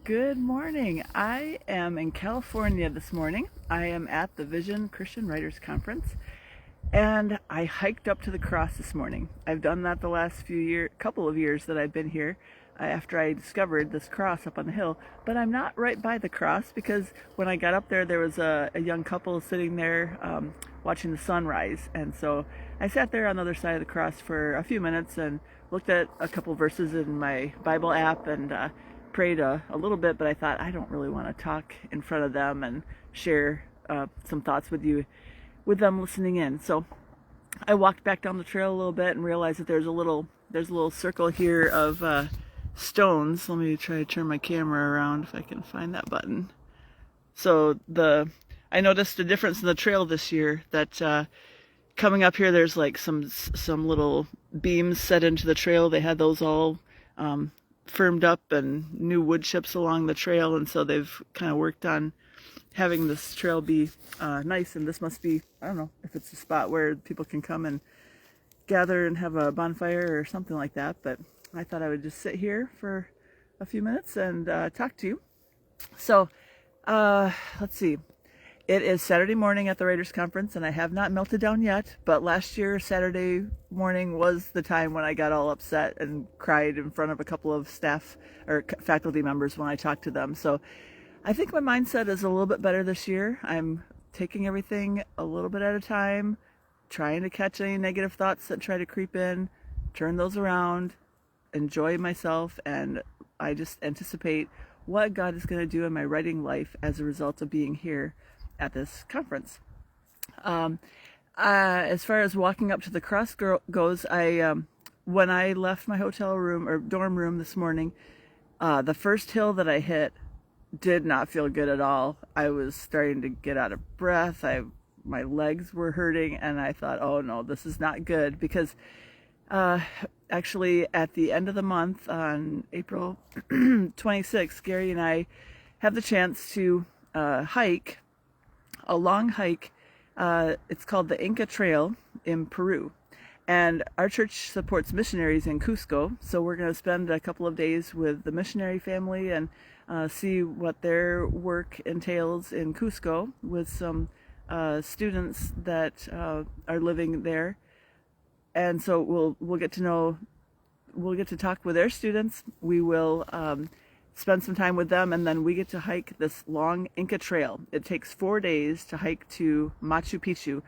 Good morning. I am in California this morning. I am at the Vision Christian Writers Conference, and I hiked up to the cross this morning. I've done that the last couple of years that I've been here, after I discovered this cross up on the hill. But I'm not right by the cross because when I got up there was a young couple sitting there watching the sunrise, and so I sat there on the other side of the cross for a few minutes and looked at a couple verses in my Bible app and prayed a little bit, but I thought I don't really want to talk in front of them and share some thoughts with you with them listening in. So I walked back down the trail a little bit and realized that there's a little circle here of stones. Let me try to turn my camera around if I can find that button. So I noticed a difference in the trail this year, that coming up here there's like some little beams set into the trail. They had those all firmed up and new wood chips along the trail, and so they've kind of worked on having this trail be nice. And this must be, I don't know if it's a spot where people can come and gather and have a bonfire or something like that, but I thought I would just sit here for a few minutes and talk to you. So let's see. It is Saturday morning at the Writers Conference, and I have not melted down yet, but last year Saturday morning was the time when I got all upset and cried in front of a couple of staff or faculty members when I talked to them. So I think my mindset is a little bit better this year. I'm taking everything a little bit at a time, trying to catch any negative thoughts that try to creep in, turn those around, enjoy myself, and I just anticipate what God is going to do in my writing life as a result of being here at this conference. As far as walking up to the cross goes, when I left my hotel room or dorm room this morning, the first hill that I hit did not feel good at all. I was starting to get out of breath. My legs were hurting, and I thought, oh no, this is not good, because actually at the end of the month on April 26th, Gary and I have the chance to hike a long hike. It's called the Inca Trail in Peru. And our church supports missionaries in Cusco, so we're going to spend a couple of days with the missionary family and see what their work entails in Cusco with some students that are living there. And so we'll get to talk with their students. We will spend some time with them, and then we get to hike this long Inca Trail. It takes 4 days to hike to Machu Picchu,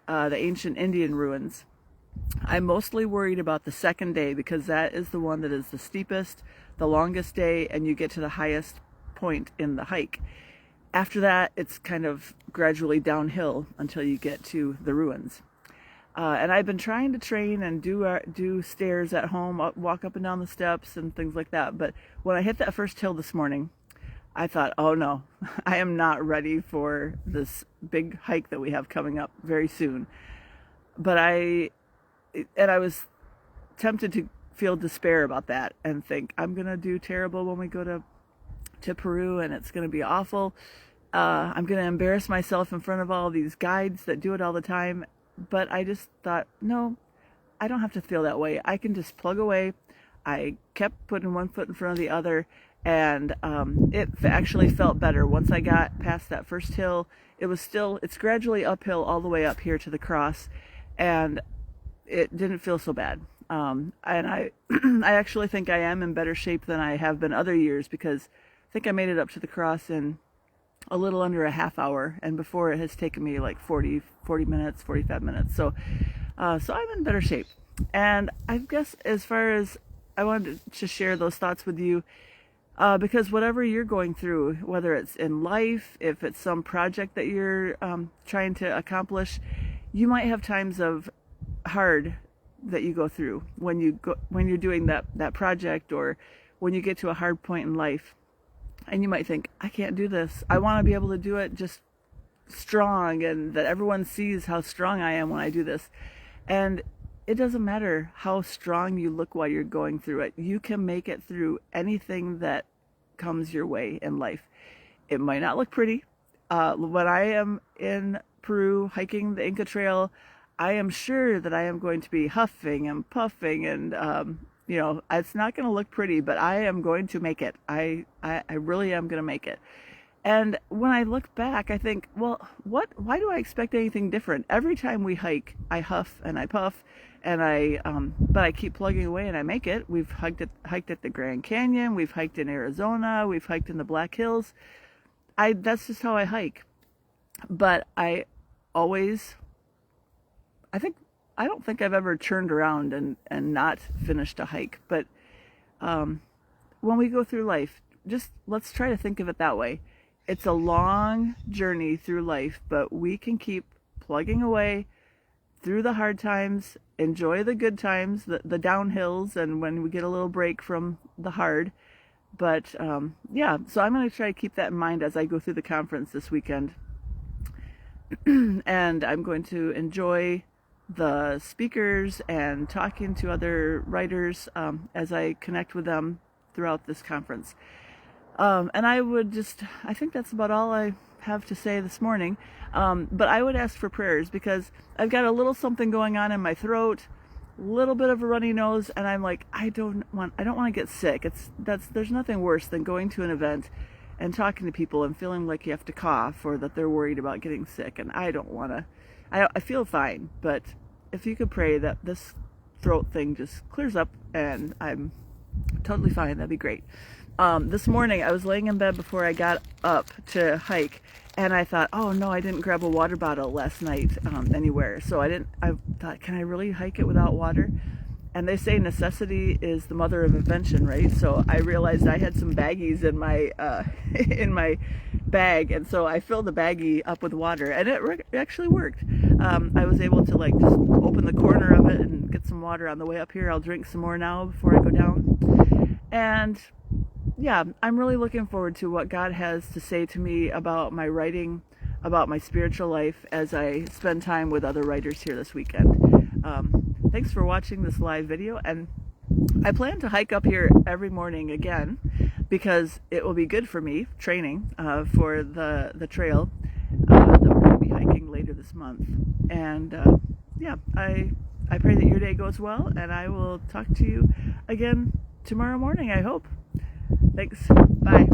the ancient Indian ruins. I'm mostly worried about the second day because that is the one that is the steepest, the longest day, and you get to the highest point in the hike. After that, it's kind of gradually downhill until you get to the ruins. And I've been trying to train and do stairs at home, walk up and down the steps and things like that. But when I hit that first hill this morning, I thought, oh no, I am not ready for this big hike that we have coming up very soon. But I was tempted to feel despair about that and think I'm going to do terrible when we go to Peru, and it's going to be awful. I'm going to embarrass myself in front of all these guides that do it all the time. But I just thought, no, I don't have to feel that way. I can just plug away. I kept putting one foot in front of the other, and it actually felt better. Once I got past that first hill, it's gradually uphill all the way up here to the cross, and it didn't feel so bad. And I actually think I am in better shape than I have been other years, because I think I made it up to the cross in a little under a half hour, and before it has taken me like 40 minutes, 45 minutes. So I'm in better shape. And I guess as far as I wanted to share those thoughts with you, because whatever you're going through, whether it's in life, if it's some project that you're trying to accomplish, you might have times of hard that you go through when you're doing that project, or when you get to a hard point in life. And you might think, I can't do this. I want to be able to do it just strong, and that everyone sees how strong I am when I do this. And it doesn't matter how strong you look while you're going through it. You can make it through anything that comes your way in life. It might not look pretty. When I am in Peru hiking the Inca Trail, I am sure that I am going to be huffing and puffing and You know, it's not going to look pretty, but I am going to make it. I really am going to make it. And when I look back, I think, well, why do I expect anything different? Every time we hike, I huff and I puff, and but I keep plugging away and I make it. We've hiked at the Grand Canyon. We've hiked in Arizona. We've hiked in the Black Hills. That's just how I hike. But I always, I don't think I've ever turned around and not finished a hike. But when we go through life, just let's try to think of it that way. It's a long journey through life, but we can keep plugging away through the hard times, enjoy the good times, the downhills, and when we get a little break from the hard. But yeah, so I'm going to try to keep that in mind as I go through the conference this weekend. And I'm going to enjoy the speakers and talking to other writers as I connect with them throughout this conference. And I think that's about all I have to say this morning. But I would ask for prayers because I've got a little something going on in my throat, a little bit of a runny nose, and I'm like, I don't want to get sick. There's nothing worse than going to an event and talking to people and feeling like you have to cough or that they're worried about getting sick. And I don't want to. I feel fine, but if you could pray that this throat thing just clears up and I'm totally fine, that'd be great. This morning I was laying in bed before I got up to hike, and I thought, oh no, I didn't grab a water bottle last night anywhere. So I thought, can I really hike it without water? And they say necessity is the mother of invention, right? So I realized I had some baggies in my in my bag, and so I filled the baggie up with water, and it actually worked. I was able to like just open the corner of it and get some water on the way up here. I'll drink some more now before I go down. And yeah, I'm really looking forward to what God has to say to me about my writing, about my spiritual life as I spend time with other writers here this weekend. Thanks for watching this live video, and I plan to hike up here every morning again because it will be good for me training for the trail that we're going to be hiking later this month. And yeah, I pray that your day goes well, and I will talk to you again tomorrow morning, I hope. Thanks. Bye.